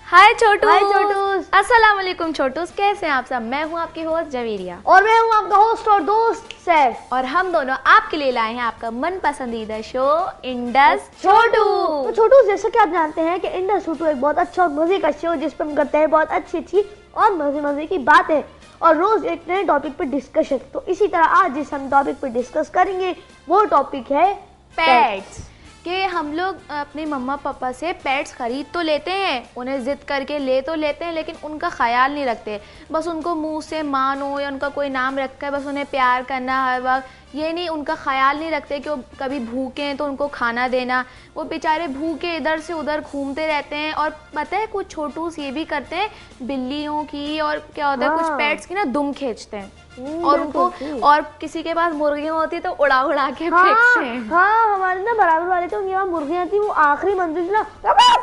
हाय छोटू। हाय छोटूस। अस्सलाम वालेकुम छोटूस, कैसे हैं आप सब? मैं हूं आपकी होस्ट जवेरिया और मैं हूं आपका होस्ट और दोस्त सैफ, और हम दोनों आपके लिए लाए हैं आपका मन पसंदीदा शो इंडस छोटू। तो छोटू जैसा कि आप जानते हैं कि इंडस छोटू एक बहुत अच्छा और मजे का शो जिस पर हम करते हैं बहुत अच्छी और मजे की बातें और रोज एक नए टॉपिक पर डिस्कशन। तो इसी तरह आज जिस हम टॉपिक पर डिस्कस करेंगे वो टॉपिक है पेट्स। कि हम लोग अपने मम्मा पापा से पेट्स खरीद तो लेते हैं, उन्हें जिद करके ले तो लेते हैं, लेकिन उनका ख्याल नहीं रखते। बस उनको मुंह से मानो या उनका कोई नाम रखा है, बस उन्हें प्यार करना हर वक्त, ये नहीं, उनका ख्याल नहीं रखते कि वो कभी भूखे हैं तो उनको खाना देना। वो बेचारे भूखे इधर से उधर घूमते रहते हैं। और पता है कुछ छोटूस ये भी करते हैं, बिल्लियों की और क्या होता है कुछ पेट्स की ना दुम खींचते हैं और उनको, और किसी के पास मुर्गियां होती है तो उड़ा उड़ा के फेंकते हैं। हाँ, हमारे ना बराबर वाले तो उनके वहाँ मुर्गियां थी, वो आखिरी मंजिल से ना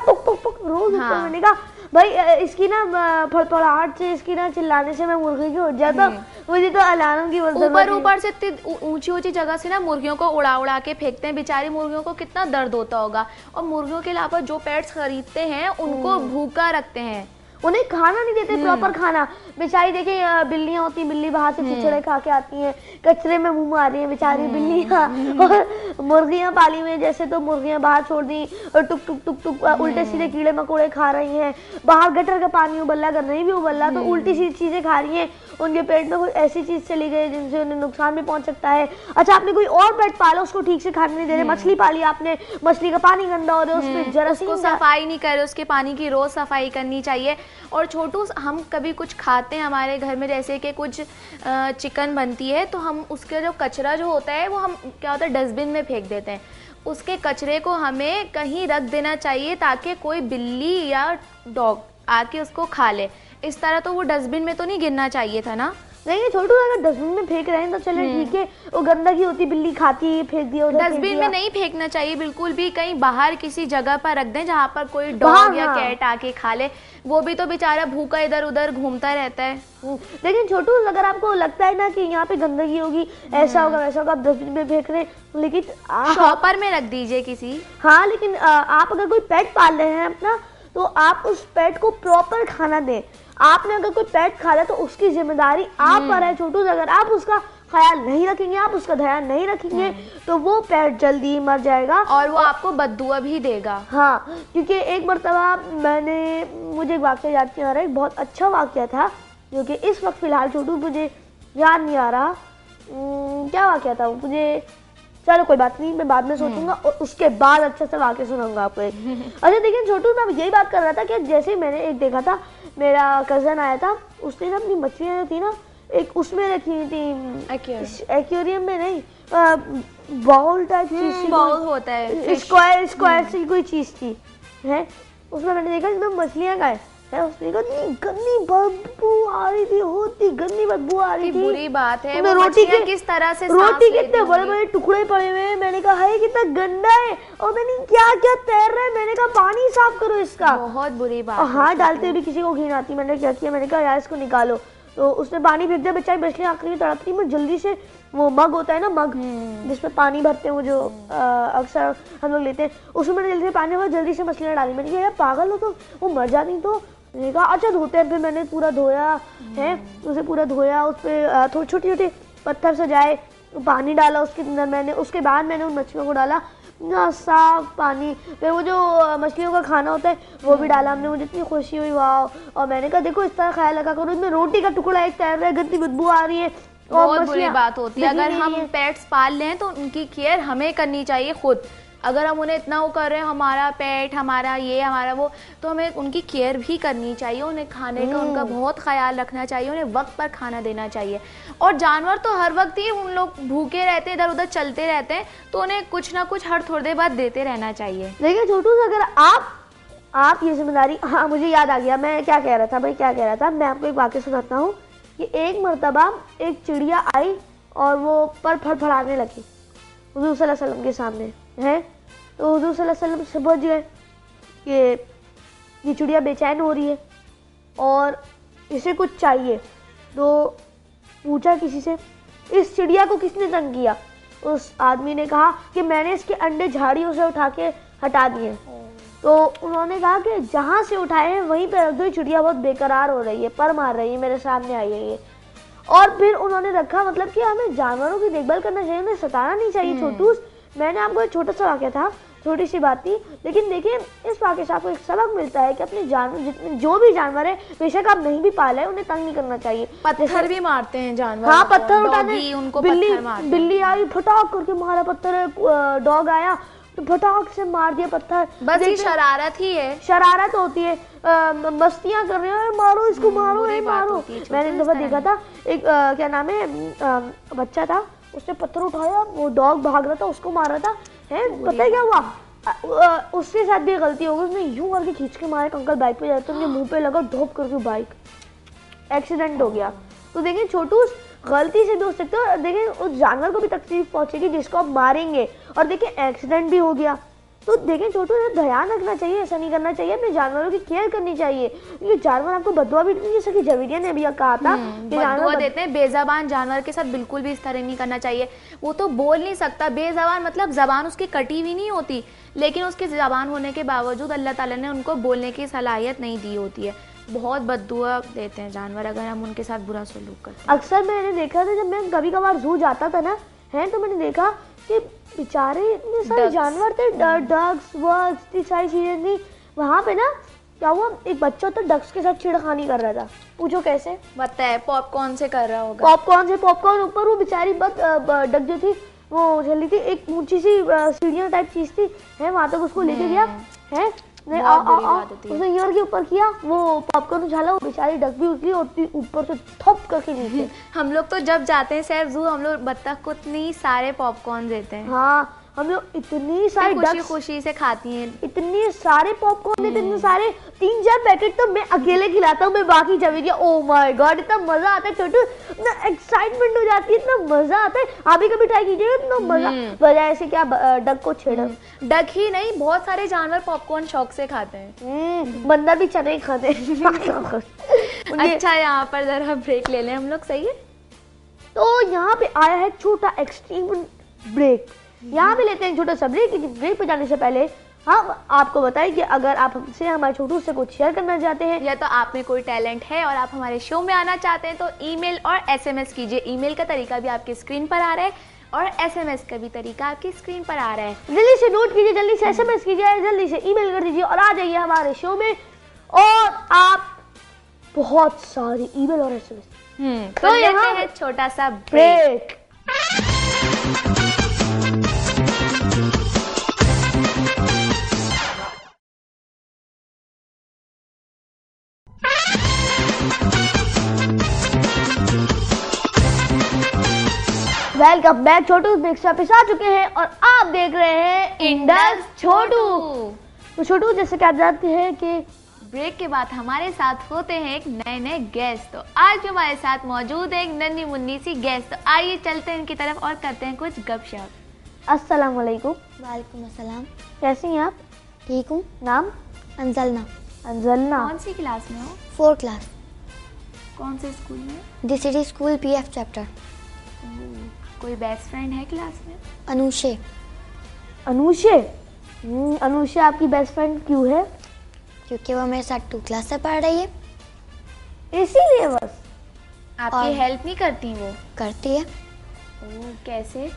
पुक पुक पुक रोज ऊपर। मैंने कहा भाई इसकी ना फड़फड़ाहट से, इसकी ना चिल्लाने से मैं मुर्गी की उठ जाता, मुझे तो अलार्म की ऊपर से ऊंची जगह से ना मुर्गियों को उड़ा उड़ा के फेंकते हैं। बेचारी मुर्गियों को कितना दर्द होता होगा। और मुर्गियों के अलावा जो पेट्स खरीदते हैं उनको भूखा रखते हैं, उन्हें खाना नहीं देते प्रॉपर खाना। बेचारी देखिए बिल्लियां होती, बिल्ली बाहर से चिचड़े खा के आती हैं, कचरे में मुंह मार रही हैं बेचारी बिल्लियां। और मुर्गियां पाली हुई जैसे तो मुर्गियां बाहर छोड़ दी और टुक टुक टुक टुक उल्टे सीधे कीड़े मकोड़े खा रही हैं। बाहर गटर का पानी उबल्ला, अगर नहीं भी उबल्ला तो उल्टी सीधी चीजें खा रही हैं। उनके पेट में कोई ऐसी चीज चली गई जिनसे उन्हें नुकसान भी पहुंच सकता है। अच्छा, आपने कोई और पेट पाला, उसको ठीक से खाने नहीं दे रहे। मछली पाली आपने, मछली का पानी गंदा हो रहा है, उसमें जरा सी सफाई नहीं कर रहे, उसके पानी की रोज सफाई करनी चाहिए। और छोटू हम कभी कुछ खाते हैं हमारे घर में, जैसे कि कुछ चिकन बनती है तो हम उसका जो कचरा जो होता है वो हम क्या होता है डस्टबिन में फेंक देते हैं। उसके कचरे को हमें कहीं रख देना चाहिए ताकि कोई बिल्ली या डॉग आके उसको खा ले। इस तरह तो वो डस्टबिन में तो नहीं गिरना चाहिए था ना। नहीं छोटू, अगर डस्टबिन में फेंक रहे हैं तो चले ठीक है, वो गंदगी होती, बिल्ली खाती है, फेंक दिया उधर। डस्टबिन में नहीं फेंकना चाहिए बिल्कुल भी, कहीं बाहर किसी जगह पर रख दें जहाँ पर कोई डॉग या कैट आके खा ले। वो भी तो बेचारा भूखा इधर उधर घूमता रहता है। लेकिन छोटू अगर आपको लगता है ना कि यहाँ पे गंदगी होगी, ऐसा होगा वैसा होगा, आप डस्टबिन में फेंक रहे हैं, लेकिन शॉपर में रख दीजिए किसी। हाँ, लेकिन आप अगर कोई पेट पाल रहे हैं अपना तो आप उस पेट को प्रॉपर खाना दें। आपने अगर कोई पेट खा लिया तो उसकी जिम्मेदारी आप पर है छोटू। अगर आप उसका ख्याल नहीं रखेंगे, आप उसका ध्यान नहीं रखेंगे तो वो पेट जल्दी मर जाएगा और वो आपको बददुआ भी देगा। हाँ, क्योंकि एक मरतबा मुझे एक वाक़या याद नहीं आ रहा है, बहुत अच्छा वाक़या था जो कि इस वक्त फ़िलहाल छोटू मुझे याद नहीं आ रहा क्या वाक़या था वो मुझे। चलो कोई बात नहीं, मैं बाद में सोचूंगा और उसके बाद अच्छे से वाक़या सुनाऊंगा आपको। अच्छा देखिए छोटू, मैं यही बात कर रहा था कि जैसे मैंने एक देखा था, मेरा कज़न आया था, उसने ना अपनी मछलियाँ थी ना एक उसमें रखी हुई थी, एक्वेरियम में नहीं, बाउल टाइप चीज, बाउल होता है, स्क्वायर सी कोई चीज थी है। उसमें मैंने देखा इसमें मछलियाँ का है, उसने कहा गंदी बदबू आ रही थी, होती गंदी बदबू आ रही थी। बुरी बात है। वो रोटी के किस तरह से रोटी कितने बड़े बड़े टुकड़े पड़े हुए हैं। मैंने कहा है कितना गंदा है, और मैंने क्या क्या तैर रहा है। मैंने कहा पानी साफ करो इसका। बहुत बुरी बात। और हाथ डालते भी किसी को घिन आती। मैंने क्या किया, मैंने कहा यार इसको निकालो, तो उसने पानी फेंक दिया। बेचारी मछलियाँ आखिरी तड़पती, मैं जल्दी से वो मग होता है ना, मग जिसमें पानी भरते हैं, वो जो अक्सर हम लोग लेते हैं, उसमें मैंने जल्दी से पानी भरा, जल्दी से मछलियाँ डाली। मैंने कहा यार पागल हो तो वो मर जाती। तो मैंने कहा अच्छा धोते हैं। फिर मैंने पूरा धोया है, उसे पूरा धोया, उस पर थोड़े छोटे छोटे पत्थर सजाए, पानी डाला उसके अंदर मैंने। उसके बाद मैंने उन मछलियों को डाला ना साफ पानी, फिर वो जो मछलियों का खाना होता है वो भी डाला हमने। मुझे इतनी खुशी हुई, वाह। और मैंने कहा देखो इस तरह ख्याल रखा करो, इसमें रोटी का टुकड़ा एक तैर रहा है, गंदी बदबू आ रही है। बहुत बुरी बात होती है। अगर हम पेट्स पाल लें तो उनकी केयर हमें करनी चाहिए खुद। अगर हम उन्हें इतना वो कर रहे हैं, हमारा पेट, हमारा ये, हमारा वो, तो हमें उनकी केयर भी करनी चाहिए। उन्हें खाने का उनका बहुत ख्याल रखना चाहिए, उन्हें वक्त पर खाना देना चाहिए। और जानवर तो हर वक्त ही उन लोग भूखे रहते हैं, इधर उधर चलते रहते हैं, तो उन्हें कुछ ना कुछ हर थोड़ी देर बाद देते रहना चाहिए। देखिए छोटू, अगर आप ये जिम्मेदारी, हाँ मुझे याद आ गया मैं क्या कह रहा था भाई, क्या कह रहा था। मैं आपको एक वाक़या सुनाता हूँ कि एक मरतबा एक चिड़िया आई और वो पर फड़फड़ाने लगी हुज़ूर सल्लल्लाहु अलैहि वसल्लम के सामने है। तो हुज़ूर सल्लल्लाहु अलैहि वसल्लम समझ गए कि ये चिड़िया बेचैन हो रही है और इसे कुछ चाहिए। तो पूछा किसी से, इस चिड़िया को किसने तंग किया? उस आदमी ने कहा कि मैंने इसके अंडे झाड़ियों से उठा के हटा दिए। तो उन्होंने कहा कि जहाँ से उठाए हैं वहीं पे रख दो, चिड़िया बहुत बेकरार हो रही है, पर मार रही है, मेरे सामने आई है ये। और फिर उन्होंने रखा, मतलब कि हमें जानवरों की देखभाल करना चाहिए, उन्हें सताना नहीं चाहिए। छोटू, मैंने आपको एक छोटा सा वाक्य था, छोटी सी बात थी, लेकिन देखिए इस वाक्य से आपको एक सबक मिलता है कि अपने जानवर, जितने जो भी जानवर है, बेशक आप नहीं भी पाले, उन्हें तंग नहीं करना चाहिए। पत्थर भी मारते हैं जानवर। हाँ, पत्थर उठाने, उनको बिल्ली आई फटाक करके मारा पत्थर, डॉग आया तो फटाक से मार दिया पत्थर। बस ये शरारत ही है, शरारत होती है, मस्तियां कर रहे हैं, मारो इसको, मारो है, मारो। मैंने एक दफा देखा था, एक क्या नाम है, बच्चा था, उसने पत्थर उठाया, वो डॉग भाग रहा था, उसको मार रहा था, है पता है क्या हुआ, उसके साथ भी गलती हो गई, उसने यूं करके खींच के मारे, अंकल बाइक पे जाते तो उनके मुंह पे लगा, ढोप करके बाइक, एक्सीडेंट हो गया। तो देखिए छोटू, गलती से भी हो सकता है, देखिए उस जानवर को भी तकलीफ पहुंचेगी जिसको आप मारेंगे, और देखिए एक्सीडेंट भी हो गया। तो देखें छोटू, ध्यान रखना चाहिए, ऐसा नहीं करना चाहिए, अपने जानवरों की केयर करनी चाहिए, क्योंकि जानवर आपको बददुआ भी देते, जैसे कि जवेरिया ने अभी कहा था कि बददुआ देते हैं। बेज़बान जानवर के साथ बिल्कुल भी इस तरह नहीं करना चाहिए। वो तो बोल नहीं सकता, बेज़बान मतलब जबान उसकी कटी हुई नहीं होती, लेकिन उसकी जबान होने के बावजूद अल्लाह ताला ने उनको बोलने की सलाहियत नहीं दी होती है। बहुत बददुआ देते हैं जानवर अगर हम उनके साथ बुरा सलूक करते हैं। अक्सर मैंने देखा था, जब मैं कभी कभार जू जाता था ना, है, तो मैंने देखा कि बेचारे इतने सारे जानवर थे, डक्स, वर्ड्स, इतनी सारी चीजें थी वहाँ पे ना। क्या हुआ, एक बच्चा तो डक्स के साथ छेड़खानी कर रहा था, पूछो कैसे, बताए पॉपकॉर्न से कर रहा होगा, पॉपकॉर्न ऊपर वो बेचारी डक जो थी वो चली थी, एक ऊंची सी सीढ़ियाँ टाइप चीज थी, है, वहाँ तक उसको लेके गया, है, उसने ईयर के ऊपर किया, वो पॉपकॉर्न उछाला, वो बेचारी डक भी उछली और ऊपर से थप करके नीचे। हम लोग तो जब जाते हैं सैर जू, हम लोग बत्तख को इतनी सारे पॉपकॉर्न देते हैं। हाँ, हम लोग इतनी सारी खुशी खुशी से खाती हैं, इतने सारे पॉपकॉर्न देते, इतने सारे, 3-4 पैकेट तो मैं अकेले खिलाता हूँ, मैं बाकी जवेरिया, ओ माय गॉड, इतना मजा आता है छोटू, इतना एक्साइटमेंट हो जाती है, इतना मजा आता है। आप भी कभी ट्राई कीजिएगा, इतना मजा, बजाय से क्या डक को छेड़ा। डक ही नहीं, बहुत सारे जानवर पॉपकॉर्न शौक से खाते हैं। बंदर भी चने खाते हैं। अच्छा, यहाँ पर जरा ब्रेक ले लें हम लोग, सही है। तो यहाँ पे आया है छोटा एक्सट्रीम ब्रेक, यहाँ पे लेते हैं छोटा सा ब्रेक। ब्रेक पे जाने से पहले हम आपको बताएं कि अगर आप हमसे, हमारे छोटू से कुछ शेयर करना चाहते हैं, या तो आप में कोई टैलेंट है और आप हमारे शो में आना चाहते हैं, तो ईमेल और एसएमएस कीजिए। ईमेल का तरीका भी आपकी स्क्रीन पर आ रहा है और एसएमएस का भी तरीका आपकी स्क्रीन पर आ रहा है। जल्दी से नोट कीजिए, जल्दी से एसएमएस कीजिए, जल्दी से ईमेल कर दीजिए और आ जाइए हमारे शो में। और आप बहुत सारी ईमेल और एसएमएस, तो लेते हैं छोटा सा ब्रेक। वेलकम बैक, छोटू ब्रेक पे आ चुके हैं और आप देख रहे हैं इंडस छोटू। तो छोटू, जैसे कि आप जानते हैं कि ब्रेक के बाद हमारे साथ होते हैं एक नए गेस्ट। तो आज हमारे साथ मौजूद है एक नन्ही मुन्नी सी गेस्ट। तो आइए चलते हैं इनकी तरफ और करते हैं कुछ गपशप। अस्सलाम वालेकुम। वालेकुम अस्सलाम। कैसी हैं आप? ठीक हूँ। नाम? अंजलना। अंजलना। कौन सी क्लास में हो? 4th class. कौन से स्कूल में? दी सिटी स्कूल PF चैप्टर। कोई बेस्ट फ्रेंड है क्लास में? अनुषे। अनुषे? अनुषे आपकी बेस्ट फ्रेंड क्यों है? क्योंकि वो मेरे साथ 2 क्लास से पढ़ रही है, इसीलिए बस। आपकी हेल्प नहीं करती वो? करती है। कैसे?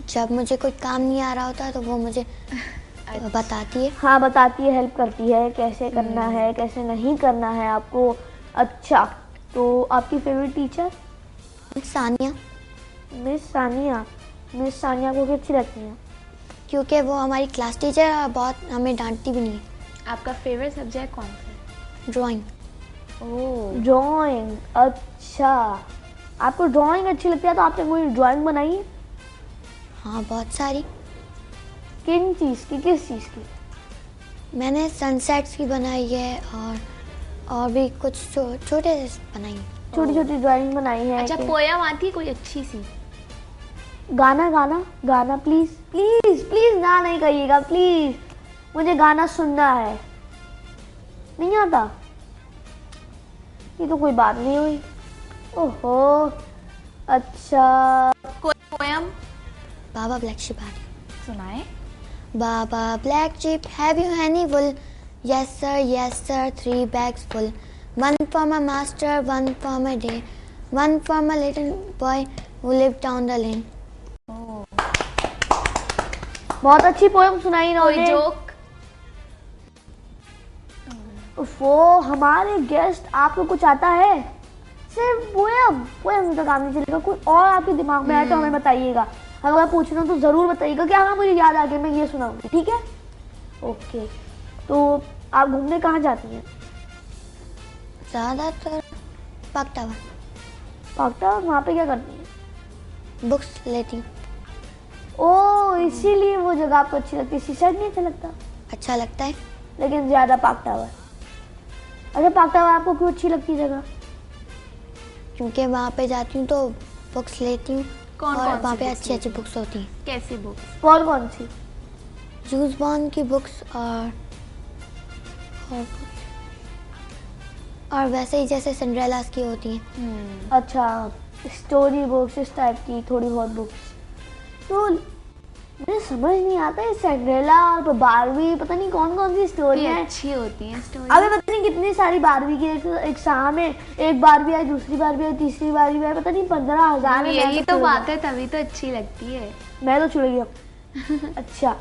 जब मुझे कोई काम नहीं आ रहा होता तो वो मुझे बताती है। हाँ, बताती है, हेल्प करती है, कैसे करना है, कैसे नहीं करना है आपको। अच्छा, तो आपकी favourite teacher? Sania. Miss Sania. Miss Sania को अच्छी लगती है क्योंकि वो हमारी क्लास टीचर है और बहुत हमें डांटती भी नहीं है। आपका फेवरेट सब्जेक्ट कौन सा है? ड्राइंग। ओह, ड्राइंग। अच्छा, आपको ड्राइंग अच्छी लगती है, तो आपने कोई ड्राइंग बनाई है? हाँ, बहुत सारी। किन चीज़ की, किस चीज़ की? मैंने सनसेट्स की बनाई है और भी कुछ छोटे बनाई है। छोटी छोटी ड्राइंग बनाई है। अच्छा, पोयम आती कोई अच्छी सी? गाना प्लीज प्लीज प्लीज ना नहीं कहिएगा प्लीज, मुझे गाना सुनना है। नहीं आता? ये तो कोई बात नहीं हुई। ओहो, अच्छा, कोई पोयम? बाबा ब्लैक शिप आ रही। सुनाए। Baba black sheep, have you any wool? Yes sir, 3 bags full. One for my master, one for my day, one for my little boy who lived down the lane. बहुत अच्छी poem सुनाई कोई इन्होंने। Joke? वो हमारे guest, आपको कुछ आता है? सिर्फ पोएम पोएम तो काम नहीं चलेगा, कोई और आपके दिमाग में आए तो हमें बताइएगा। अगर मैं पूछ रहा हूँ तो ज़रूर बताइएगा कि हाँ मुझे याद आ गया, मैं ये सुनाऊंगी, ठीक है? ओके, तो आप घूमने कहाँ जाती हैं? ज़्यादातर पार्क टावर। पार्क टावर, वहाँ पे क्या करती हैं? बुक्स लेती हूँ। ओह, इसीलिए वो जगह आपको अच्छी लगती है। शीशा नहीं अच्छा लगता? अच्छा लगता है। लेकिन ज़्यादा पार्क टावर। अच्छा, पार्क टावर आपको क्यों अच्छी लगती है जगह? क्योंकि वहाँ पे जाती हूँ तो बुक्स लेती हूँ कौन और कौन वहाँ सी पे books अच्छी अच्छी बुक्स होती हैं। कैसी बुक? कौन कौन सी? जूस बॉन्ड की बुक्स और वैसे ही जैसे सिंड्रेलास की होती हैं। अच्छा, स्टोरी बुक्स इस टाइप की थोड़ी बहुत बुक्स। तो मुझे समझ नहीं आता है सिंड्रेला और बारबी, पता नहीं कौन कौन सी स्टोरी है। अच्छी होती है स्टोरी। अबे पता नहीं कितनी सारी बारबी की एक शाम है, एक बारबी आई, दूसरी बारबी आई, तीसरी बारबी आई, पता नहीं 15,000 है। यही तो बात है, तभी तो अच्छी लगती है। मैं तो छुड़ गया। अच्छा,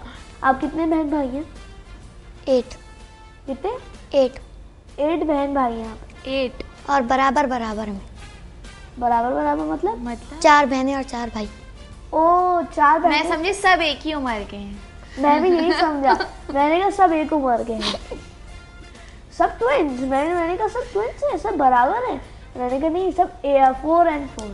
आप कितने बहन भाई हैं? 8 कितने? 8 बहन भाई हैं आप? 8 और बराबर बराबर में। बराबर बराबर मतलब? 4 बहनें और 4 भाई। ओ, 4 बहन। मैं समझी सब एक ही उम्र के हैं। मैं भी यही समझा। मैंने कहा सब एक उम्र के हैं, सब ट्विंस। मैंने कहा सब ट्विंस हैं, सब बराबर हैं। मैंने कहा नहीं, सब 4 and 4।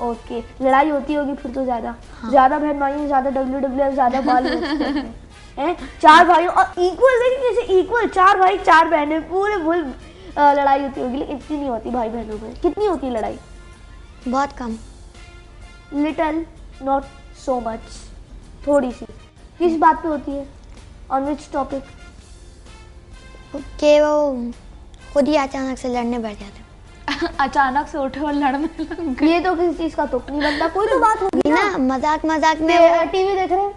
ओके, लड़ाई होती होगी फिर तो ज्यादा। ज्यादा बहन भाई, ज्यादा WWF, ज्यादा बाल हैं। 4 भाई और इक्वल, देखिए कैसे इक्वल, 4 भाई 4 बहनें, पूरे फुल लड़ाई होती होगी। लेकिन इतनी नहीं होती भाई बहनों में। कितनी होती है लड़ाई? बहुत कम। लिटल, नॉट सो मच, थोड़ी सी। किस बात पे होती है? On which topic? कि वो खुद ही अचानक से लड़ने बैठ जाते हैं। अचानक से उठे और लड़ने लग गए। ये तो किसी चीज का तुक नहीं बनता। कोई तो बात होगी ना, मजाक मजाक में वो टीवी देख रहे हैं,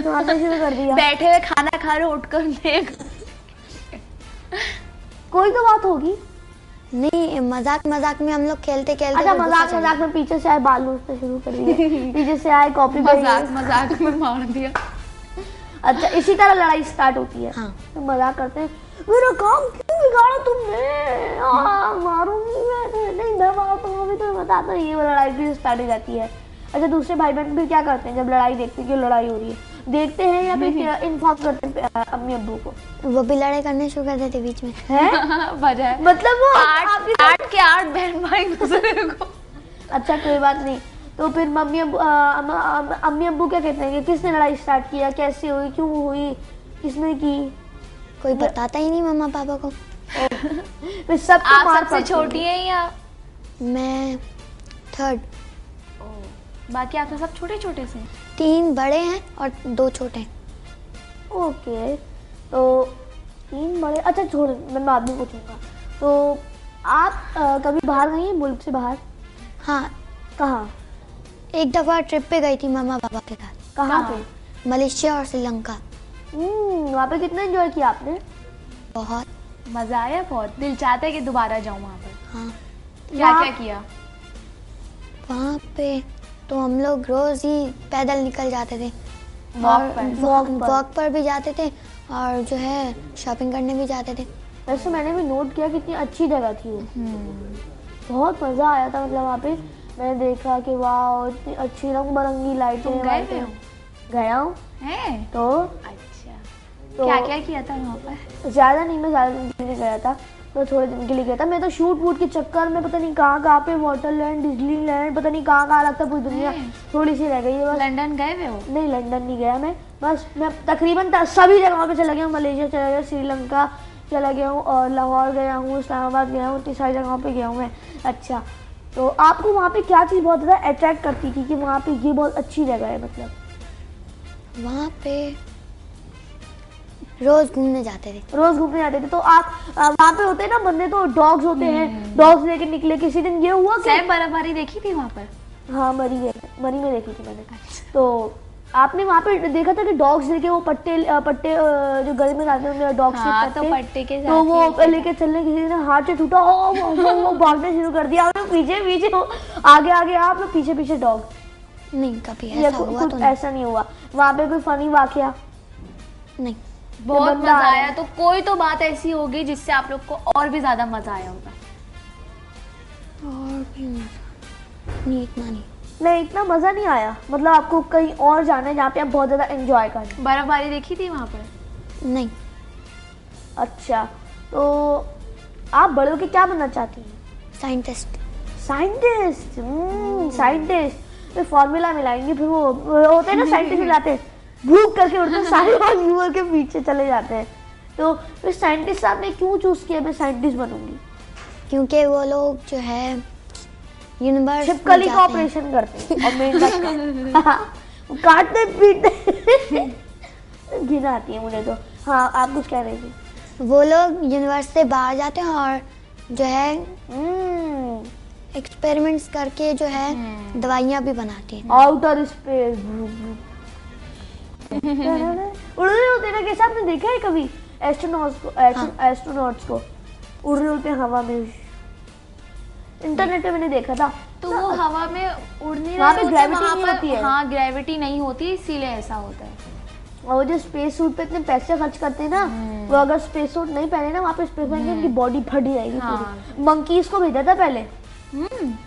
मारना शुरू कर दिया। बैठे हुए खाना खा रहे, उठकर देख। कोई तो बात होगी। नहीं, मजाक मजाक में हम लोग खेलते खेलते। अच्छा, मजाक मजाक में पीछे से आए बाल लूटने शुरू कर दिए, पीछे से आए कॉपी कर मजाक मजाक में मार दिया। अच्छा, इसी तरह लड़ाई स्टार्ट होती है। हाँ। तो मजाक करते हैं, मेरा काम क्यों बिगाड़ा तुमने, मारूंगी मैं। नहीं, मैं मारता हूँ, अभी तो बताता हूँ। ये लड़ाई भी स्टार्ट हो जाती है। अच्छा, दूसरे भाई बहन फिर क्या करते हैं जब लड़ाई देखते हैं कि लड़ाई हो रही है? देखते हैं या फिर इन्फॉर्म करते हैं अम्मी अब्बू को? वो भी लड़ाई करने शुरू कर देते बीच में। है बजाय मतलब वो 8 के 8 बहन भाई दूसरे को। अच्छा, कोई बात नहीं। तो फिर अम्मी अब्बू क्या कहते हैं कि किसने लड़ाई स्टार्ट किया, कैसे हुई, क्यों हुई, किसने की? कोई बताता ही नहीं मम्मा पापा को। फिर सब आप सबसे छोटी है या? मैं 3rd। बाकी आप सब छोटे छोटे से? 3 बड़े हैं और 2 छोटे हैं। ओके, तो 3 बड़े। अच्छा छोड़, मैं बाद में पूछूंगा। तो आप कभी बाहर गई हैं, मुल्क से बाहर? हाँ, कहाँ? एक दफा ट्रिप पे गई थी मम्मा पापा के साथ। कहाँ पे? मलेशिया और श्रीलंका। वहाँ पे कितना एंजॉय किया आपने? बहुत मजा आया बहुत। दिल चाहता है कि दोबारा जाऊं वहाँ पर। हाँ। क्या क्या किया वहाँ पे? तो हम लोग रोज ही पैदल निकल जाते थे। वॉक पर भी जाते थे और जो है शॉपिंग करने भी जाते थे। वैसे मैंने भी नोट किया कितनी अच्छी जगह थी वो। बहुत मजा आया था। मतलब वहाँ पे मैंने देखा कि वाह, इतनी अच्छी रंग बिरंगी लाइटें। गए हो? गया हूँ। तो अच्छा, तो क्या क्या किया था वहाँ पर? ज़्यादा नहीं, मैं ज़्यादा दिन के लिए गया था, तो थोड़े दिन के लिए गया था। मैं तो शूट वूट के चक्कर में पता नहीं कहाँ पे, वाटरलैंड, डिज्नीलैंड, पता नहीं कहाँ लगता, पूरी दुनिया थोड़ी सी रह गई है बस। लंदन गए हुए हो? नहीं, लंदन नहीं गया मैं। बस मैं तकरीबन सभी जगहों पे चला गया हूँ। मलेशिया चला गया, श्रीलंका चला गया हूँ, और लाहौर गया हूँ, इस्लामाबाद गया हूँ, इतनी सारी जगहों पे गया हूँ मैं। अच्छा, तो आपको वहाँ पे क्या चीज़ बहुत ज़्यादा अट्रैक्ट करती थी कि वहाँ पे ये बहुत अच्छी जगह है? मतलब वहाँ पे रोज घूमने जाते थे। रोज घूमने जाते थे। तो आप वहाँ पे होते हैं ना बंदे, तो डॉग्स होते हैं, डॉग्स लेके निकले। किसी दिन ये हुआ कि बर्फबारी देखी थी वहाँ पर? हाँ मरी में देखी थी मैंने। तो आपने वहाँ पे देखा था कि डॉग्स लेके वो पट्टे जो गले में डालते हैं डॉग्स हाँ, के तो पट्टे के तो साथ वो लेके चलने, किसी ने हाथ से टूटा, वो भागना शुरू कर दिया, आप पीछे आगे आप लोग पीछे डॉग। नहीं, कभी ऐसा हुआ तो नहीं। ऐसा नहीं हुआ। वहाँ पे कोई फनी वाकया? नहीं। बहुत मजा आया। तो कोई तो बात ऐसी होगी जिससे आप लोग को और भी ज्यादा मजा आया होगा। और भी नहीं, इतना नहीं, इतना मजा नहीं आया। मतलब आपको कहीं और जाना है जहाँ पे आप बहुत ज्यादा एंजॉय करें। बर्फबारी देखी थी वहाँ पर? नहीं। अच्छा, तो आप बड़े होके क्या बनना चाहती हैं? साइंटिस्ट। साइंटिस्ट तो फॉर्मूला मिलाएंगे, फिर वो होते हैं ना साइंटिस्ट मिलाते हैं, भूख करके उड़ते हैं, सारे लोग व्यूअर के पीछे चले जाते हैं। तो फिर साइंटिस्ट आपने क्यों चूज किया मैं साइंटिस्ट बनूंगी? क्योंकि वो लोग जो है यूनिवर्स छिपकली का ऑपरेशन करते हैं और मेंढक का काटते पीटते घिन आती है मुझे तो। हाँ, आप कुछ कह रही थी? वो लोग यूनिवर्स से बाहर जाते हैं और जो है एक्सपेरिमेंट्स करके जो है दवाइयाँ भी बनाते हैं। आउटर स्पेस उड़ रहे होते ना, कैसे आपने देखा है कभी एस्ट्रोनॉट्स को उड़ रहे होते हैं हवा में? इंटरनेट पे मैंने देखा था। तो वो हवा में उड़ने वहाँ पे होते, ग्रेविटी वहाँ नहीं पर होती है। हाँ, ग्रेविटी नहीं होती, इसीलिए ऐसा होता है। और वो जो स्पेस सूट पे इतने पैसे खर्च करते हैं ना, वो अगर स्पेस सूट नहीं पहने ना वहाँ पे स्पेस पहन के उनकी बॉडी फट जाएगी पूरी। मंकीज को भेजा था पहले।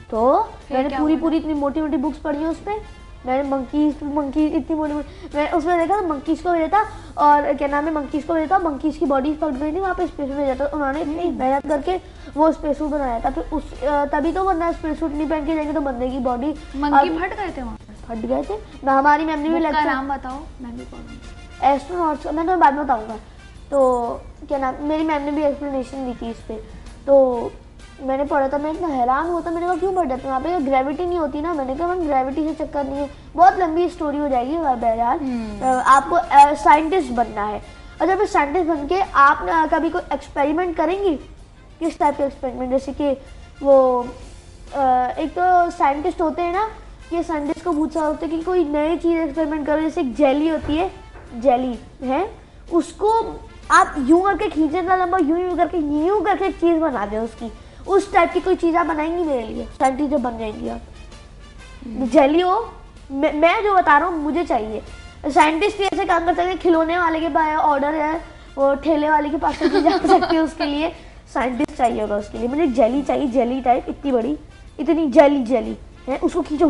तो मैंने पूरी इतनी मोटी बुक्स पढ़ी है उस पे। मैंने मंकी इतनी मोटी मैंने उसमें देखा था, मंकीज को भेजा था और क्या नाम है, मंकीज को भेजा था, मंकीज की बॉडी फट गई थी, वहाँ पे स्पेस में भेजा था। उन्होंने इतनी मेहनत करके वो स्पेस सूट बनाया था। फिर तभी तो वरना स्पेस सूट नहीं पहन के जाएंगे तो बंदे की बॉडी मंकी फट गए थे वहाँ पर? फट गए थे ना। हमारी मैम ने भी लेक्चर नाम बताओ, मैं भी पढ़ूंगी। एस्ट्रोनॉट्स मैं तो बाद में बताऊंगा। तो क्या नाम, मेरी मैम ने भी एक्सप्लेनेशन दी थी इस पे, तो मैंने पढ़ा था। मैं इतना हैरान हुआ था, मैंने कहा क्यों पढ़ जाते हैं वहाँ पे, ग्रेविटी नहीं होती ना। मैंने कहा मैम ग्रेविटी से चक्कर नहीं है, बहुत लंबी स्टोरी हो जाएगी। बहरहाल आपको साइंटिस्ट बनना है। अच्छा, फिर साइंटिस्ट बन के आप कभी कोई एक्सपेरिमेंट करेंगी? किस टाइप के एक्सपेरिमेंट? जैसे कि वो एक तो साइंटिस्ट होते हैं ना, ये साइंटिस्ट को पूछा होता है कि कोई नई चीज़ एक्सपेरिमेंट करो। जैसे एक जेली होती है, जेली है, उसको आप यूं करके खींचे ना लंबा, यूं करके एक चीज़ बना दे उसकी। उस टाइप की कोई चीज़ आप बनाएंगी मेरे लिए? साइंटिस्ट जब बन जाएंगी आप, जेली हो, मैं जो बता रहा हूँ मुझे चाहिए। साइंटिस्ट ऐसे काम कर सकते हैं, खिलौने वाले के पास ऑर्डर है, वो ठेले वाले के पास से जा सकती है, उसके लिए साइंटिस्ट चाहिए होगा। उसके लिए मुझे जेली चाहिए, जेली टाइप इतनी बड़ी, इतनी जेली है, उसको खींचो,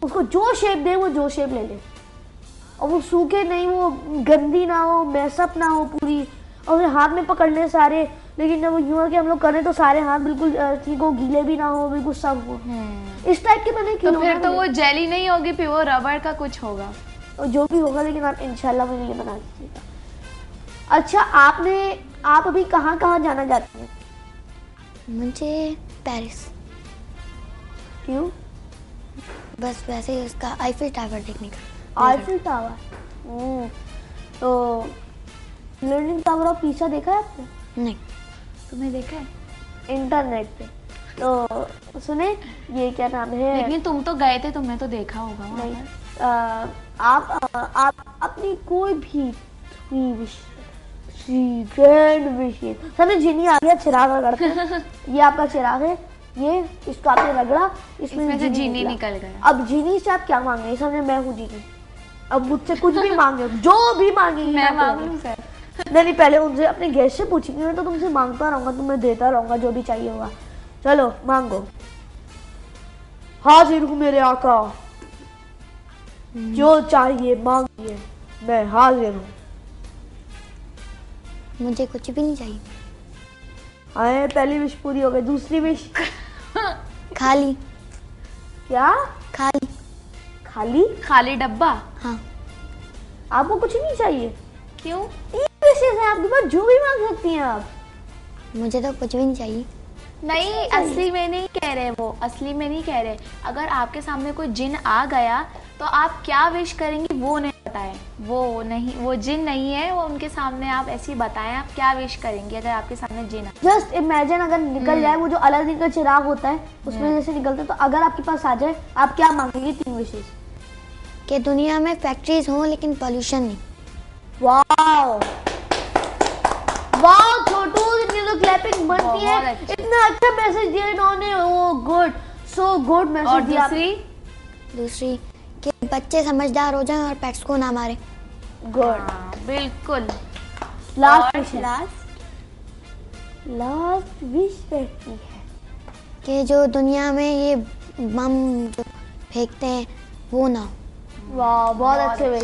उसको जो शेप दे वो जो शेप ले ले, और वो सूखे नहीं, वो गंदी ना हो, मैसअप ना हो पूरी, और हाथ में पकड़ ले सारे। लेकिन जब यूं कि हम लोग करें तो सारे हाथ बिल्कुल ठीक हो, गीले भी ना हो, बिल्कुल सब हो। इस टाइप के मैंने तो फिर तो वो जेली नहीं होगी, फिर वो रबड़ का कुछ होगा। और जो भी होगा, लेकिन आप इंशाल्लाह मुझे ये बना दीजिएगा। अच्छा, आप अभी कहाँ जाना चाहती हैं? मुझे पेरिस। क्यों? बस वैसे ही उसका आईफिल टावर देखने का। Eiffel tower? तो लर्निंग टावर ऑफ पीसा देखा है आपने? नहीं। तुमने देखा है? इंटरनेट पे। तो सुने, ये क्या नाम है, लेकिन तुम तो गए थे, तुमने तो देखा होगा वहाँ नहीं, पर। आप अपनी कोई भी सामने जीनी आ गया, चिराग रगड़ते हैं। ये आपका चिराग है, ये इसको आपने रगड़ा, इसमें से जीनी निकल गया। अब जीनी से आप क्या मांगे? सामने मैं हूँ जीनी, अब मुझसे कुछ भी मांगे, जो भी मांगेगी मैं मांग लूं सर? नहीं, पहले उनसे अपने गेस्ट से पूछेंगे। मैं तो तुमसे मांगता रहूंगा, तुम्हें देता रहूंगा जो भी चाहिए होगा। चलो मांगो। हाजिर हूँ मेरे आका, जो चाहिए मांगिए, मैं हाजिर हूँ। मुझे कुछ भी नहीं चाहिए। आए, पहली विश पूरी हो गई, दूसरी विश? खाली। क्या? खाली। खाली डब्बा? हाँ। आपको कुछ नहीं चाहिए? क्यों? विशेष है आपके पास, जो भी मांग सकती हैं आप। मुझे तो कुछ भी नहीं चाहिए। नहीं, असली में नहीं कह रहे वो, असली में नहीं कह रहे। अगर आपके सामने कोई जिन आ गया तो आप क्या विश करेंगी वो नहीं बताएं, वो नहीं, वो जिन नहीं है, वो उनके सामने आप ऐसे ही बताएं आप क्या विश करेंगे अगर आपके सामने जिन आए। जस्ट इमेजिन अगर निकल जाए वो जो अलादीन का चिराग होता है उसमें जैसे निकलते, तो अगर आपके पास आ जाए आप क्या मांगेंगे 3 विशेष? कि दुनिया में फैक्ट्रीज हों लेकिन पोल्यूशन नहीं। वाओ वाओ छोटू, इतनी तो क्लैपिंग बनती है। बहुत अच्छा। इतना अच्छा मैसेज दिया इन्होंने, ओ गुड, सो गुड और मैसेज दिया। दूसरी कि बच्चे समझदार हो जाएं और पेट्स को ना मारे। गुड। हाँ, बिल्कुल। लास्ट और विश, लास्ट विश रहती है कि जो दुनिया में ये बम जो फेंकते हैं वो ना हो। वाह बहुत अच्छे विश।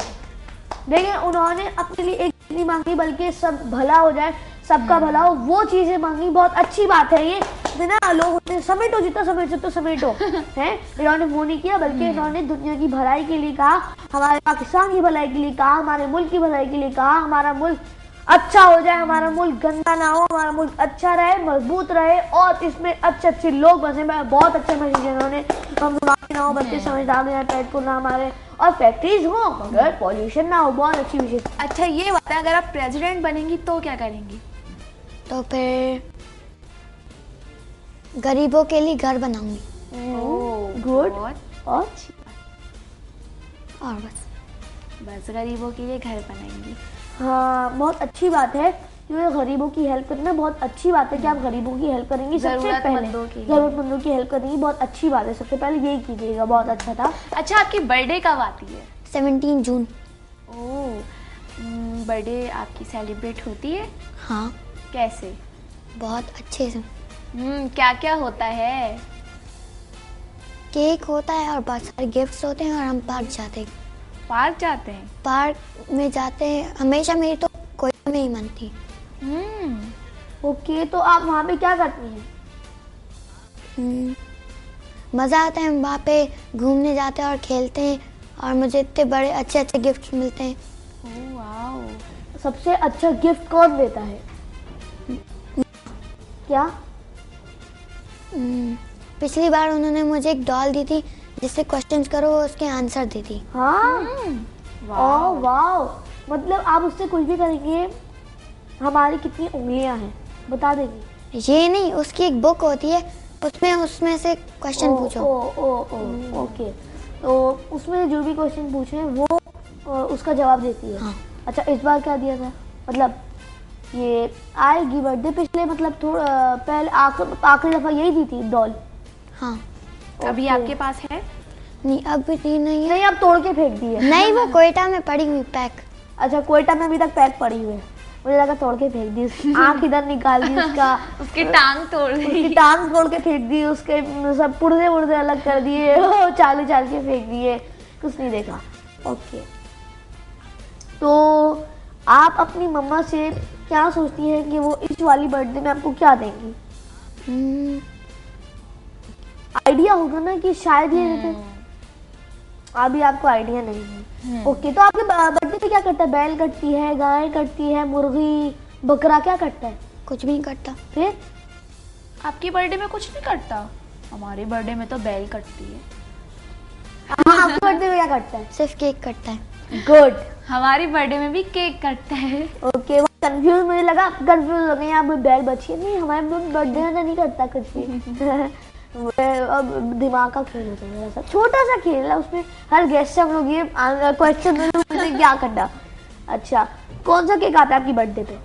देखिए उन्होंने अपने लिए एक नहीं मांगी बल्कि सब भला हो जाए, सबका भला हो, वो चीजें मांगी। बहुत अच्छी बात है ये। बिना लोग होते हैं समेटो, जितना समेट सकते समेटो है, इन्होंने वो नहीं किया बल्कि इन्होंने दुनिया की भलाई के लिए कहा, हमारे पाकिस्तान की भलाई के लिए कहा, हमारे मुल्क की भलाई के लिए कहा, हमारा मुल्क अच्छा हो जाए, हमारा मुल्क गंदा ना हो, हमारा मुल्क अच्छा रहे, मजबूत रहे और इसमें अच्छे अच्छे लोग बसे। बहुत अच्छा मैसेज है इन्होंने। हम दिमागी ना हो, बच्चे समझदार हो जाए, पेट को ना मारे और फैक्ट्रीज हो मगर पॉल्यूशन ना हो। बहुत अच्छी विशेष। अच्छा ये बताएं, अगर आप प्रेसिडेंट बनेंगी तो क्या करेंगी? तो फिर गरीबों के लिए घर बनाऊंगी गुड। बहुत और बस गरीबों के लिए घर बनाएंगी। हाँ बहुत अच्छी बात है। ये गरीबों की हेल्प करना बहुत अच्छी बात है कि आप गरीबों की हेल्प करेंगी। सबसे पहले जरूरतमंदों की हेल्प करेंगी, बहुत अच्छी बात है। सबसे पहले यही कीजिएगा, बहुत अच्छा था। अच्छा आपकी बर्थडे कब आती है? 17 जून। ओह, बर्थडे आपकी सेलिब्रेट होती है? हाँ कैसे? बहुत अच्छे से। क्या क्या होता है? केक होता है और बहुत सारे गिफ्ट्स होते हैं और हम पार्क जाते हैं। पार्क जाते हैं? पार्क में जाते हैं हमेशा। मेरी तो कोई में ही मन थी। ओके, तो आप वहाँ पे क्या करती हैं? मज़ा आता है, हम वहाँ पे घूमने जाते हैं और खेलते हैं और मुझे इतने बड़े अच्छे अच्छे गिफ्ट्स मिलते हैं। Oh wow. सबसे अच्छा गिफ्ट कौन देता है? क्या? पिछली बार उन्होंने मुझे एक डॉल दी थी जिससे क्वेश्चंस करो वो उसके आंसर देती। हाँ वाओ। वाओ, मतलब आप उससे कुछ भी करेंगे। हमारी कितनी उंगलियां हैं बता देंगी? ये नहीं, उसकी एक बुक होती है, उसमें से क्वेश्चन पूछो। ओके, तो उसमें जो भी क्वेश्चन पूछे वो उसका जवाब देती है। हाँ। अच्छा इस बार क्या दिया था? मतलब ये आएगी बर्थडे, पिछले मतलब थोड़ा पहले आखिरी दफा यही दी थी डॉल। हाँ। अभी आपके पास है? नहीं अभी दी नहीं है। नहीं, अब तोड़ के फेंक दी है। नहीं वो कोयटा में पड़ी हुई पैक। अच्छा कोयटा में अभी तक पैक पड़ी हुई है। मुझे लगा तोड़ के फेंक दी उसकी आँख इधर निकाल दी उसका, उसकी टांग तोड़ दी। उसकी टांग तोड़ के फेंक दी, उसके सब पुर्जे उर्जे अलग कर दिए, चाल चाल के फेंक दिए, कुछ नहीं देखा। ओके, तो आप अपनी मम्मा से क्या सोचती हैं कि वो इस वाली बर्थडे में आपको क्या देंगी? आइडिया होगा ना कि शायद ये देते। अभी आपको आइडिया नहीं है। ओके, तो आपके बर्थडे पे क्या करता है? बैल कटती है, गाय कटती है, मुर्गी, बकरा, क्या कटता है? कुछ भी नहीं करता। फिर आपकी बर्थडे में कुछ नहीं करता? हमारी बर्थडे में तो बैल कटती है। आपके बर्थडे में क्या कटता है? सिर्फ केक कटता है। गुड। हमारी बर्थडे में भी केक कटता है। ओके, वो कंफ्यूज, मुझे लगा कंफ्यूज हो गई आप बैल बची है। नहीं, हमारे बर्थडे में तो नहीं करता कुछ भी। अब दिमाग का खेल होता है मेरा सा, छोटा सा खेल है, उसमें हर गेस्ट से हम लोग ये क्वेश्चन क्या करना। अच्छा, कौन सा केक आता है आपकी बर्थडे पे?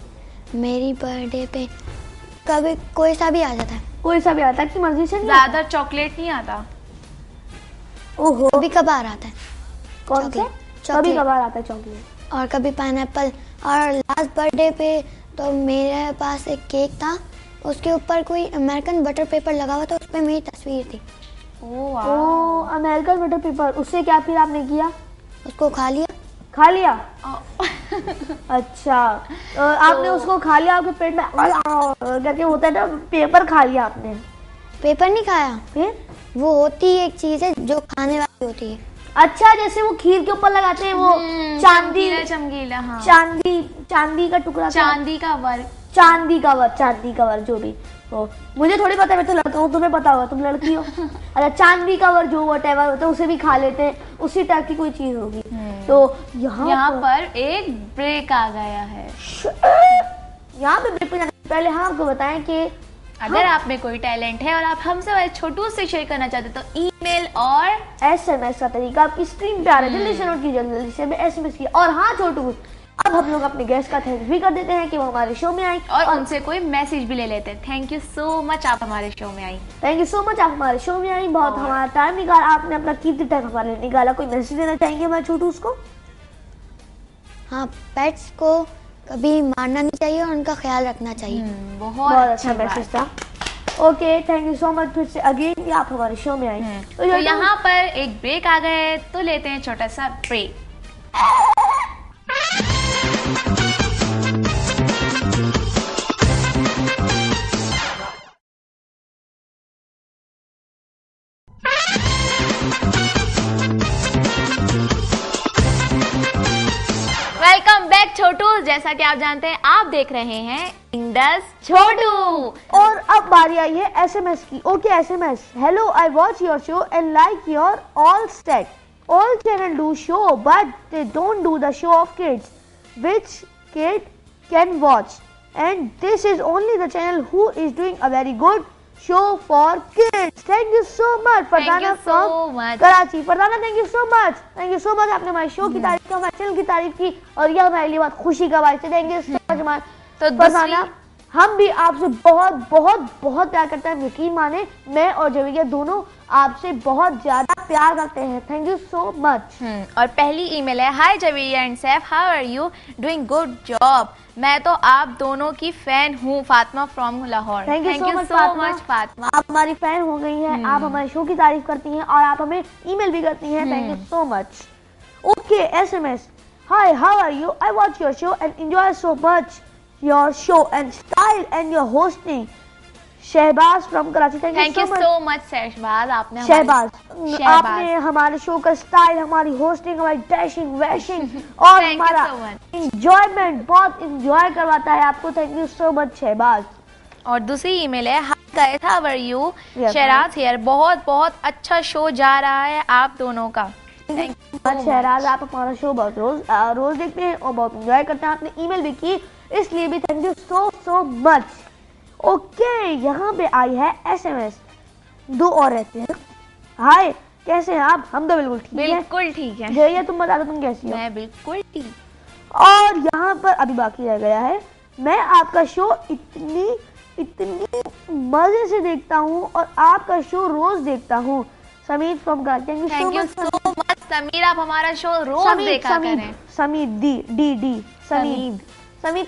मेरी बर्थडे पे कभी कोई सा भी आ जाता है। कोई सा भी आता है, की मर्जी से? ज्यादा चॉकलेट नहीं आता? ओहो, कभी कभार आता है। कौन सा? कभी कभार आता है चॉकलेट। और कभी पाइनएप्पल। और लास्ट बर्थडे पे तो मेरे पास एक केक था, उसके ऊपर कोई अमेरिकन बटर पेपर लगा हुआ था, उस पे मेरी तस्वीर थी। ओह, अमेरिकन बटर पेपर। उससे क्या फिर आपने किया? उसको खा लिया। खा लिया? अच्छा, आपने उसको खा लिया, आपके पेट में करके होता है ना, पेपर खा लिया आपने? पेपर नहीं खाया। फिर? वो होती एक चीज है जो खाने वाली होती है। अच्छा, जैसे वो खीर के ऊपर लगाते हैं वो चांदी चमकीला। हाँ, चांदी का टुकड़ा, चांदी का वर्क, चांदी कवर जो भी तो मुझे थोड़ी पता है, मैं तो लड़का हूँ, तुम्हें पता होगा, तुम लड़की हो। अच्छा, चांदी कवर जो व्हाटएवर होता है उसे भी खा लेते हैं, उसी टाइप की कोई चीज होगी। तो यहाँ पर एक ब्रेक आ गया है। यहाँ पे ब्रेक पे जाने से पहले हम आपको बताएं कि अगर आप में कोई टैलेंट है और आप हमसे छोटू से शेयर करना चाहते तो ईमेल और SMS का तरीका आपकी स्क्रीन पे आ रहा है, जल्दी से नोट कीजिए, जल्दी से SMS की। और हाँ छोटू, अब हम लोग अपने गेस्ट का थैंक्स भी कर देते हैं कि वो हमारे शो में आई और उनसे कोई मैसेज भी ले लेते हैं। थैंक यू सो मच, आप हमारे शो में आई। थैंक यू सो मच, आप हमारे शो में आई, बहुत हमारा टाइम निकाला, आपने अपना कीमती टाइम हमारे लिए निकाला। कोई मैसेज देना चाहेंगे हमारे छोटू उसको? हाँ, पेट्स को कभी मारना नहीं चाहिए और उनका ख्याल रखना चाहिए। बहुत अच्छा मैसेज था। Okay, thank you so much फिर से अगेन कि आप हमारे शो में आई। तो यहाँ पर एक ब्रेक आ गए, तो लेते हैं छोटा सा ब्रेक। वेलकम बैक छोटू। जैसा कि आप जानते हैं, आप देख रहे हैं इंडस छोटू। और अब बारी आई है SMS की। Okay, SMS। Hello, I watch your show and like your all state. All channel do show, but they don't do the show of kids, which kid can watch. And this is only the channel who is doing a very good show for kids. Thank you so much, Fardana from Karachi. Fardana, thank you so much. Thank you so much. आपने हमारे show की तारीफ की, हमारे channel की तारीफ की, और यह हमारे लिए बहुत खुशी का बात है। Thank you so much, तो फरजाना, हम भी आपसे बहुत बहुत बहुत प्यार करते हैं। यकीन माने, मैं और जवेरिया दोनों आपसे बहुत ज्यादा प्यार करते हैं। Thank you so much. और पहली ईमेल है, hi Javeria and Saif, how are you doing good job. मैं तो आप दोनों की फैन हूँ, Fatima from Lahore. Thank you so much Fatima, आप हमारी फैन हो गई हैं। आप हमारे शो की तारीफ करती हैं और आप हमें ईमेल भी करती हैं। Thank you so much. Okay, SMS। Hi, how are you, I watch your show and enjoy so much your show and style and your hosting. Shahbaz from Karachi, thank you so much Shahbaz. आपने हमारे show का style, हमारी hosting, हमारी dashing वैशिंग और हमारा enjoyment बहुत enjoy करवाता है आपको। Thank you so much Shahbaz. और दूसरी ईमेल है, hi guys, how are you, Shahraz here, बहुत बहुत अच्छा शो जा रहा है आप दोनों का। शहराज, आप हमारा शो बहुत रोज देखते हैं और बहुत एंजॉय करते हैं। आपने ईमेल भी की, इसलिए भी thank you so much. Okay, यहाँ पे आई है SMS। दो और रहते हैं। हाय, कैसे हैं आप? हम तो बिल्कुल ठीक है। जया, तुम बता दो तुम कैसी हो? मैं बिल्कुल ठीक। और यहाँ पर अभी बाकी रह गया है, मैं आपका शो इतनी मजे से देखता हूँ और आपका शो रोज देखता हूँ। Sameer from Karachi, thank you so much Sameer, आप हमारा शो रोज देखा करें। Sameer,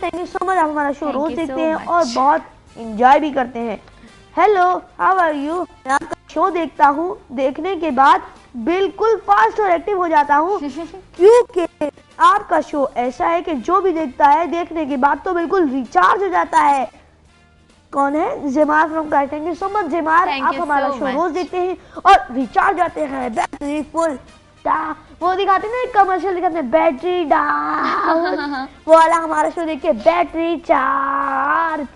thank you so much, आप हमारा शो रोज देखते हैं और बहुत एंजॉय भी करते हैं। हेलो, हाउ आर यू, मैं आपका शो देखता हूँ, देखने के बाद बिल्कुल फास्ट और एक्टिव हो जाता हूँ क्योंकि आपका शो ऐसा है कि जो भी देखता है देखने के बाद तो बिल्कुल रिचार्ज हो जाता है। कौन है? Zemar from Karachi, thank you so much Zemar, आप हमारा शो रोज देखते हैं और रिचार्ज जाते हैं, बैटरी फुल। वो दिखाते ना, कमर्शियल दिखाते हैं, बैटरी डाउन, वो वाला हमारा शो देख के बैटरी चार्ज।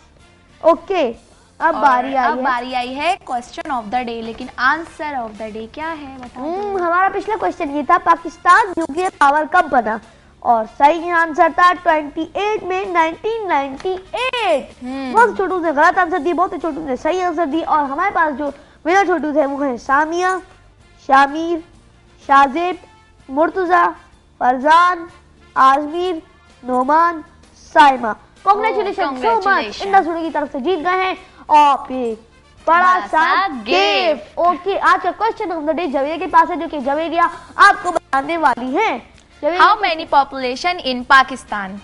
ओके, अब बारी आई है क्वेश्चन ऑफ द डे, लेकिन आंसर ऑफ द डे क्या है बताओ? हमारा पिछला क्वेश्चन ये था, पाकिस्तान न्यूक्लियर पावर कब बना? और सही आंसर था 28 में 1998। बहुत छोटू ने गलत आंसर दी, बहुत छोटू ने सही आंसर दी। और हमारे पास जो विनर छोटू थे वो है Samia, Shamir, Shajib, Murtaza, Farzan, Azmir, Noman, Saima. Congratulation so much, Indus Chhotu की तरफ से जीत गए हैं और एक बड़ा सा गिफ्ट। ओके, आज का question of the day Javeria के पास है, जो कि जवेरिया आपको बताने वाली है। How many population in Pakistan?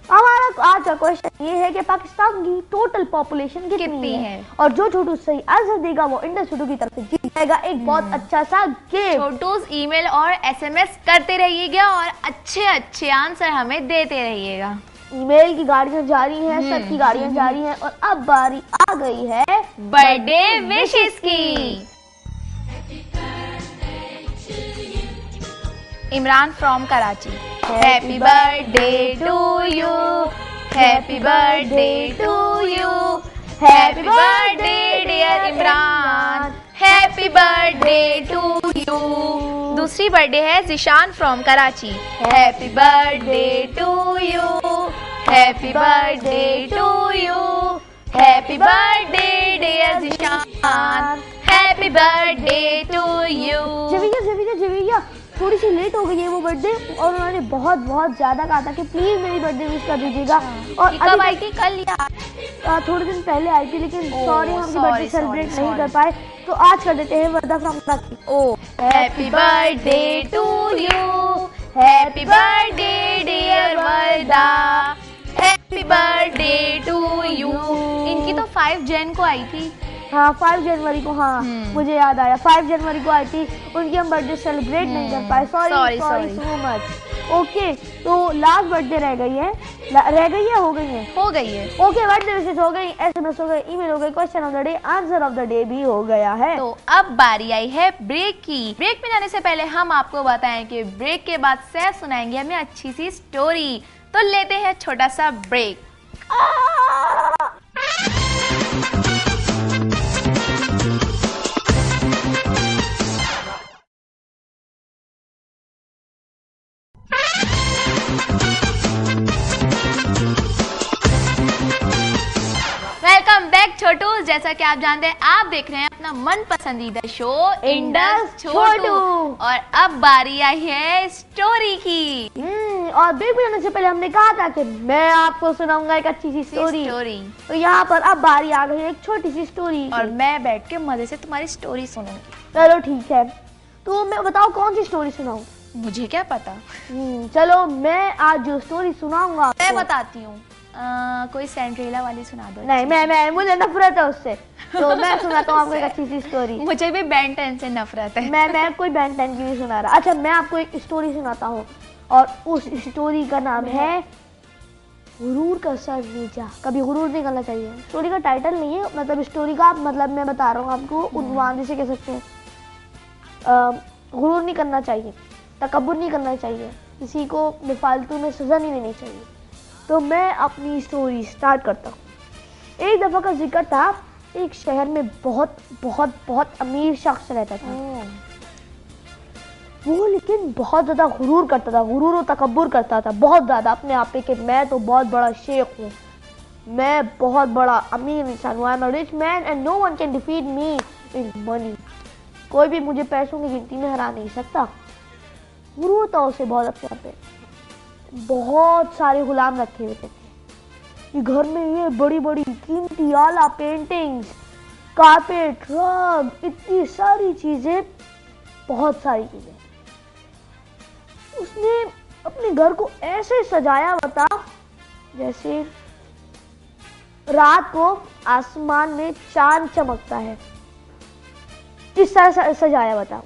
हमारा आज का क्वेश्चन ये है कि पाकिस्तान की टोटल पॉपुलेशन कितनी है? और जो छोटू सही आंसर देगा वो इंडस छोटू की तरफ से जीत जाएगा एक बहुत अच्छा सा गिफ्ट। छोटूस ईमेल और SMS करते रहिएगा और अच्छे आंसर हमें देते रहिएगा। ईमेल की गाड़ियां जारी हैं, सबकी गाड़ियां जारी हैं और अब बारी आ गई है बर्थडे विशेस की। Imran from Karachi, happy birthday to you, happy birthday to you, happy birthday dear Imran, happy birthday to you. दूसरी बर्थडे है Zeeshan from Karachi, happy birthday to you, happy birthday to you, happy birthday dear Zeeshan, happy birthday to you. Javia थोड़ी सी late हो गई है वो birthday, और उन्होंने बहुत बहुत ज्यादा कहा था कि प्लीज मेरी बर्थडे विश कर दीजिएगा। और कब आई थी? कल या थोड़े दिन पहले आई थी, लेकिन सॉरी हम बर्थडे सेलिब्रेट नहीं कर पाए, तो आज कर देते हैं Warda from Karachi. Oh happy birthday to you, happy birthday dear Warda, happy birthday to you. इनकी तो 5 जन को आई थी। हाँ 5 जनवरी को, हाँ मुझे याद आया 5 जनवरी को आई थी उनकी, हम बर्थडे सेलिब्रेट नहीं कर पाए, सॉरी सो मच। ओके, तो लास्ट बर्थडे रह गई है हो गई है? हो गई है। ओके, बर्थडे विशेष हो गई, SMS हो गई, ईमेल हो गई, question of the day, answer of the day भी हो गया है। तो अब बारी आई है ब्रेक की। ब्रेक में जाने से पहले हम आपको बताएं कि ब्रेक के बाद सैफ सुनाएंगे हमें अच्छी सी स्टोरी। तो लेते हैं छोटा सा ब्रेक। वेलकम बैक छोटू। जैसा कि आप जानते हैं, आप देख रहे हैं अपना मन पसंदीदा शो इंडस छोटू, और अब बारी आई है स्टोरी की। और ब्रेक में जाने से पहले हमने कहा था कि मैं आपको सुनाऊंगा एक अच्छी सी स्टोरी। तो यहाँ पर अब बारी आ गई है एक छोटी सी स्टोरी, और मैं बैठ के मजे से तुम्हारी स्टोरी सुनूंगी। चलो ठीक है, तो मैं बताओ कौन सी स्टोरी सुनाऊं? मुझे क्या पता। चलो मैं आज जो स्टोरी सुनाऊंगा मैं बताती हूँ। कोई सेंड्रेला वाली सुना दो। नहीं, मैं मुझे नफरत है उससे, तो मैं सुनाता हूँ आपको एक अच्छी सी स्टोरी। मुझे भी बेन 10 से नफरत है। मैं कोई बेन 10 की नहीं सुना रहा। अच्छा, मैं आपको एक स्टोरी सुनाता हूँ, और उस स्टोरी का नाम है गुरूर का सर नीचा। कभी गुरूर नहीं करना चाहिए। स्टोरी का टाइटल नहीं है, मतलब स्टोरी का मतलब मैं बता रहा हूँ आपको, उन्वान जिसे कह सकते हैं। गुरूर नहीं करना चाहिए, तकब्बुर नहीं करना चाहिए, किसी को बेफालतू में सजा नहीं देनी चाहिए। तो मैं अपनी स्टोरी स्टार्ट करता हूँ। एक दफ़ा का जिक्र था, एक शहर में बहुत बहुत बहुत अमीर शख्स रहता था। वो लेकिन बहुत ज़्यादा गुरूर करता था, गुरूर और तकब्बुर करता था बहुत ज़्यादा अपने आप पे, कि मैं तो बहुत बड़ा शेख हूँ, मैं बहुत बड़ा अमीर इंसान हूँ, I am a rich man and no one can defeat me in money. कोई भी मुझे पैसों की गिनती में हरा नहीं सकता। गुरूर था उसे बहुत अपने आप पे। बहुत सारे गुलाम रखे हुए थे। ये घर में ये बड़ी बड़ी कीमती आला पेंटिंग्स, कारपेट, रग, इतनी सारी चीजें, बहुत सारी चीजें। उसने अपने घर को ऐसे सजाया हुआ था जैसे रात को आसमान में चांद चमकता है, इस तरह सजाया हुआ था।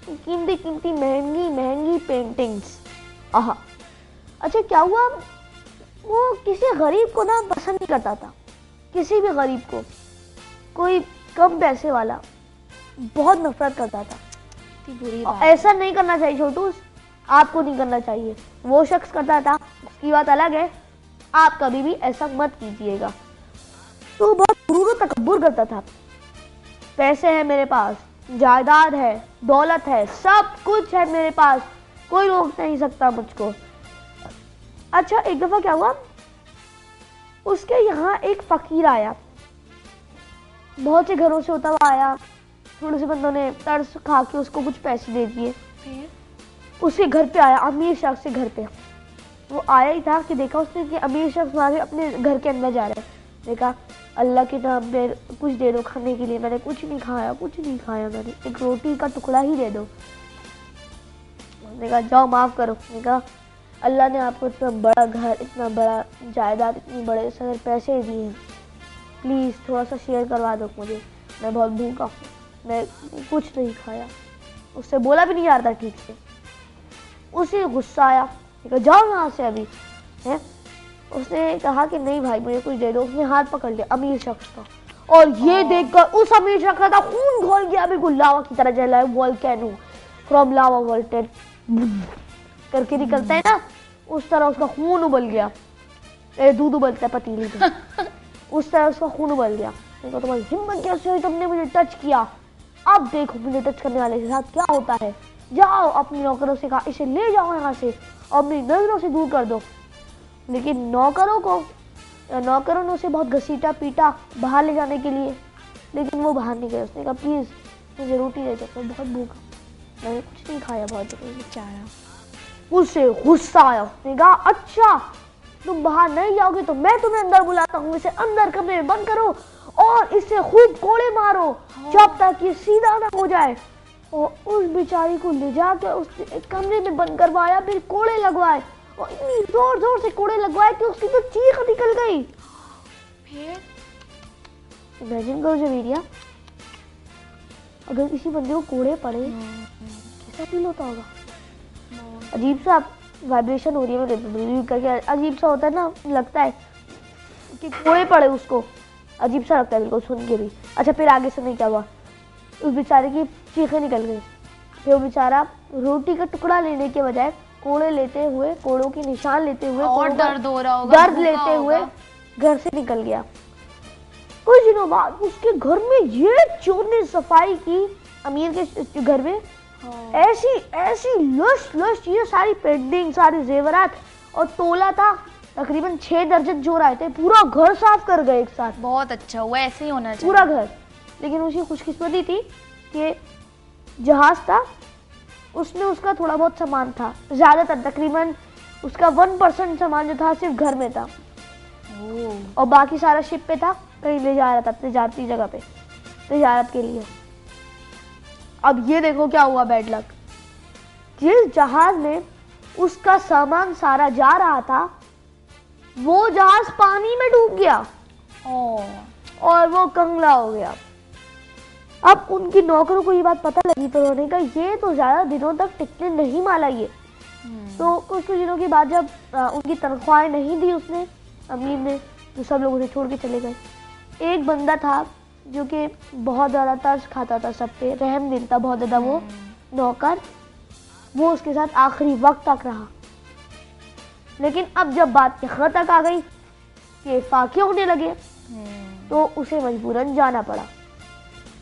कीमती कीमती महंगी महंगी पेंटिंग्स। आहा। अच्छा, क्या हुआ, वो किसी गरीब को ना पसंद नहीं करता था, किसी भी गरीब को, कोई कम पैसे वाला बहुत नफरत करता था। बुरी बात। ऐसा नहीं करना चाहिए छोटू, आपको नहीं करना चाहिए। वो शख्स करता था, उसकी बात अलग है, आप कभी भी ऐसा मत कीजिएगा। तो बहुत गुरूर और तकब्बुर करता था। पैसे हैं मेरे पास, जायदाद है, दौलत है, सब कुछ है मेरे पास, कोई रोक नहीं सकता मुझको। अच्छा, एक दफा क्या हुआ, उसके यहाँ एक फकीर आया, बहुत से घरों से होता हुआ आया। थोड़े से बंदों ने तरस खा के उसको कुछ पैसे दे दिए। उसके घर पे आया, अमीर शख्स के घर पे। वो आया ही था कि देखा उसने कि अमीर शख्स वहाँ से अपने घर के अंदर जा रहे हैं। देखा, अल्लाह के नाम पे कुछ दे दो खाने के लिए, मैंने कुछ नहीं खाया, मैंने एक रोटी का टुकड़ा ही दे दो। मैंने कहा जाओ माफ़ करो। मैंने कहा अल्लाह ने आपको इतना बड़ा घर, इतना बड़ा जायदाद, इतनी बड़े सारे पैसे दिए हैं, प्लीज़ थोड़ा सा शेयर करवा दो मुझे, मैं बहुत भूखा हूँ, मैं कुछ नहीं खाया। उससे बोला भी नहीं जा रहा था ठीक से। उसे गुस्सा आया, कहा जाओ यहाँ से अभी है। उसने कहा कि नहीं भाई मुझे कुछ दे दो। उसने हाथ पकड़ लिया अमीर शख्स का, और ये देखकर उस अमीर शख्स का खून खौल गया, बिल्कुल लावा की तरह जला है, वोल्केनो फ्रॉम लावा वोल्टेड करके निकलता है ना, उस तरह उसका खून उबल गया। दूध उबलता है पतीली में, उस तरह उसका खून उबल गया। देखो तुम्हारी हिम्मत कैसे हुई, तुमने मुझे टच किया, अब देखो मुझे टच करने वाले के साथ क्या होता है। जाओ अपने नौकरों से कहा इसे ले जाओ यहाँ से और अपनी नजरों से दूर कर दो। लेकिन नौकरों ने उसे बहुत घसीटा पीटा बाहर ले जाने के लिए, लेकिन वो बाहर नहीं गए। उसने कहा प्लीज मुझे रोटी दे दो, मैं बहुत भूखा, मैंने कुछ नहीं खाया बहुत बेचारा। उसे गुस्सा आया, उसने कहा अच्छा तुम बाहर नहीं जाओगे तो मैं तुम्हें अंदर बुलाता हूँ, इसे अंदर कमरे में बंद करो और इसे खूब कोड़े मारो जब तक ये सीधा ना हो जाए। और उस बेचारी को ले जाकर उसने एक कमरे में बंद करवाया, फिर कोड़े लगवाए और इतनी जोर जोर से कोड़े लगवाए कि उसकी तो चीख निकल गई। फिर इमेजिन करो जवेरिया, अगर किसी बंदे को कोड़े पड़े कैसा फील होता होगा। अजीब सा वाइब्रेशन हो रही है करके, अजीब सा होता है ना, लगता है कि कोड़े पड़े उसको, अजीब सा लगता है बिल्कुल सुन के भी। अच्छा फिर आगे से नहीं क्या हुआ, उस बेचारे की चीखें निकल गई। फिर वो बेचारा रोटी का टुकड़ा लेने के बजाय कोड़े लेते हुए, कोड़ों के निशान लेते हुए और दर्द हो रहा होगा, दर्द लेते हुए घर से निकल गया। कुछ दिनों बाद उसके घर में ये चोर ने सफाई की, अमीर के घर में ऐसी ऐसी लश ये सारी पेंटिंग, सारी जेवरात और तोला था, तकरीबन 6 दर्जन चोर आए थे, पूरा घर साफ कर गए एक साथ। बहुत अच्छा हुआ, ऐसे ही होना चाहिए पूरा घर। लेकिन उसकी खुशकिस्मती थी कि जहाज था, उसमें उसका थोड़ा बहुत सामान था, ज्यादातर तकरीबन उसका 1% सामान जो था सिर्फ घर में था और बाकी सारा शिप पे था, कहीं ले जा रहा था तजारती जगह पे तजारत के लिए। अब ये देखो क्या हुआ बैड लक, जिस जहाज में उसका सामान सारा जा रहा था वो जहाज पानी में डूब गया और वो कंगला हो गया। अब उनकी नौकरों को ये बात पता लगी तो उन्होंने कहा ये तो ज्यादा दिनों तक टिकने नहीं वाला ये। तो कुछ दिनों के बाद जब उनकी तनख्वाहें नहीं दी उसने, अमीर ने, तो सब लोग उसे छोड़ के चले गए। एक बंदा था जो कि बहुत ज़्यादा तरस खाता था सब पे, रहम दिल था बहुत ज़्यादा वो नौकर, वो उसके साथ आखिरी वक्त तक रहा। लेकिन अब जब बात यहाँ तक आ गई कि फाके होने लगे तो उसे मजबूरन जाना पड़ा।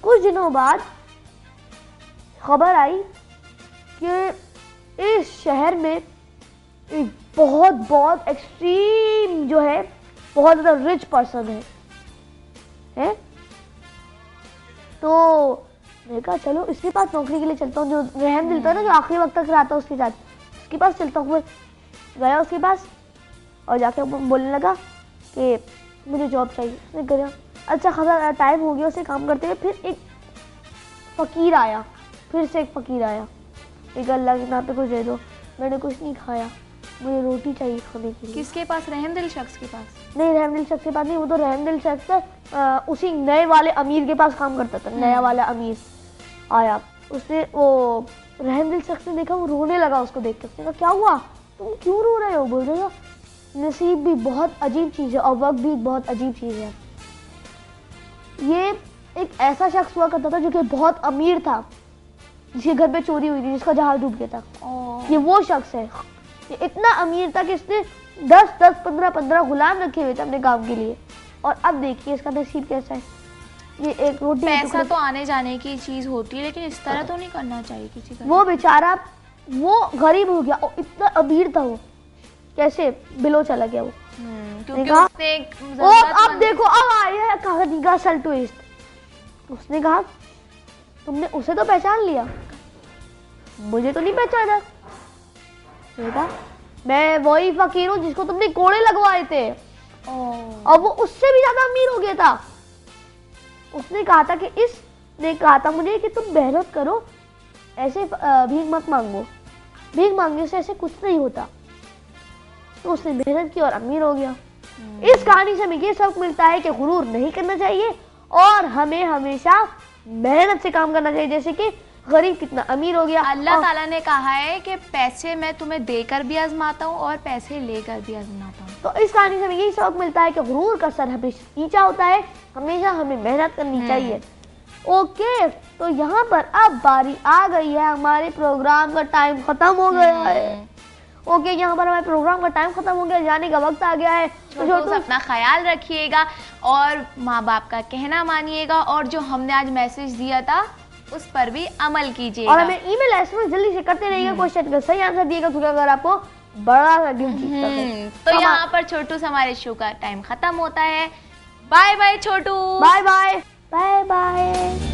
कुछ दिनों बाद खबर आई कि इस शहर में एक बहुत एक्सट्रीम जो है, बहुत ज़्यादा रिच पर्सन है? तो मैंने कहा चलो इसके पास नौकरी के लिए चलता हूँ, जो रहम दिल था ना, जो आखिरी वक्त तक रहा था उसके साथ, उसके पास चलता हूँ। मैं गया उसके पास और जाके बोलने लगा कि मुझे जॉब चाहिए। उसने गया, अच्छा खासा टाइम हो गया उसे काम करते हुए। फिर एक फ़कीर आया, फिर से एक फ़कीर आया, एक अल्लाह के नाम पे कुछ दे दो, मैंने कुछ नहीं खाया, मुझे रोटी चाहिए खाने के लिए। किसके पास? रहमदिल शख्स के पास? नहीं, रहमदिल शख्स के पास नहीं, वो तो रहमदिल शख्स उसी नए वाले अमीर के पास काम करता था। नया वाला अमीर आया, उसने वो रहमदिल शख्स ने देखा, वो रोने लगा उसको देख के। उसने कहा क्या हुआ, तुम क्यों रो रहे हो? बोल रहे हो नसीब भी बहुत अजीब चीज़ है और वक्त भी बहुत अजीब चीज़ है। ये एक ऐसा शख्स हुआ करता था जो कि बहुत अमीर था, जिसके घर पे चोरी हुई थी, जिसका जहाज डूब गया था। ये वो शख्स है, ये इतना अमीर था कि इसने 10-10, 15-15 गुलाम रखे हुए थे अपने काम के लिए। और अब देखिए इसका नसीब कैसा है। ये एक रोटी, पैसा तो आने जाने की चीज होती है, लेकिन इस तरह तो नहीं करना चाहिए किसी का। वो बेचारा वो गरीब हो गया और इतना अमीर था, वो कैसे बिलो चला गया वो। क्योंकि उसने एक अब देखो अब आया है कहानी का असल ट्विस्ट। उसने कहा तुमने उसे तो पहचान लिया, मुझे तो नहीं पहचाना। बेटा मैं वही फकीर हूँ जिसको तुमने कोड़े लगवाए थे, और वो उससे भी ज्यादा अमीर हो गया था। उसने कहा था कि इसने कहा था मुझे कि तुम मेहनत करो, ऐसे भीख मत मांगो, भीख मांगने से ऐसे कुछ नहीं होता। तो उसने मेहनत की और अमीर हो गया। इस कहानी से हमें ये सबक मिलता है कि गुरूर नहीं करना चाहिए और हमें हमेशा मेहनत से काम करना चाहिए। जैसे कि गरीब कितना अमीर हो गया, अल्लाह ताला ने कहा है कि पैसे मैं तुम्हें देकर भी आजमाता हूँ और पैसे लेकर भी आजमाता हूँ। तो इस कहानी से हमें यही सबक मिलता है कि गुरूर का सर हमेशा नीचा होता है, हमेशा हमें मेहनत करनी चाहिए। ओके, तो यहाँ पर अब बारी आ गई है, हमारे प्रोग्राम का टाइम खत्म हो गया है ओके, यहाँ पर हमारे प्रोग्राम का टाइम खत्म हो गया, जाने का वक्त आ गया है। तो छोटू अपना ख्याल रखिएगा और माँ बाप का कहना मानिएगा, और जो हमने आज मैसेज दिया था उस पर भी अमल कीजिएगा। और हमें ईमेल एसएमएस जल्दी से करते रहिएगा, क्वेश्चन का सही आंसर दिएगा तो अगर आपको बड़ा सा गिफ्ट जीतता है। तो यहाँ पर छोटू से हमारे शो का टाइम खत्म होता है। Bye bye Chhotu. Bye bye bye bye.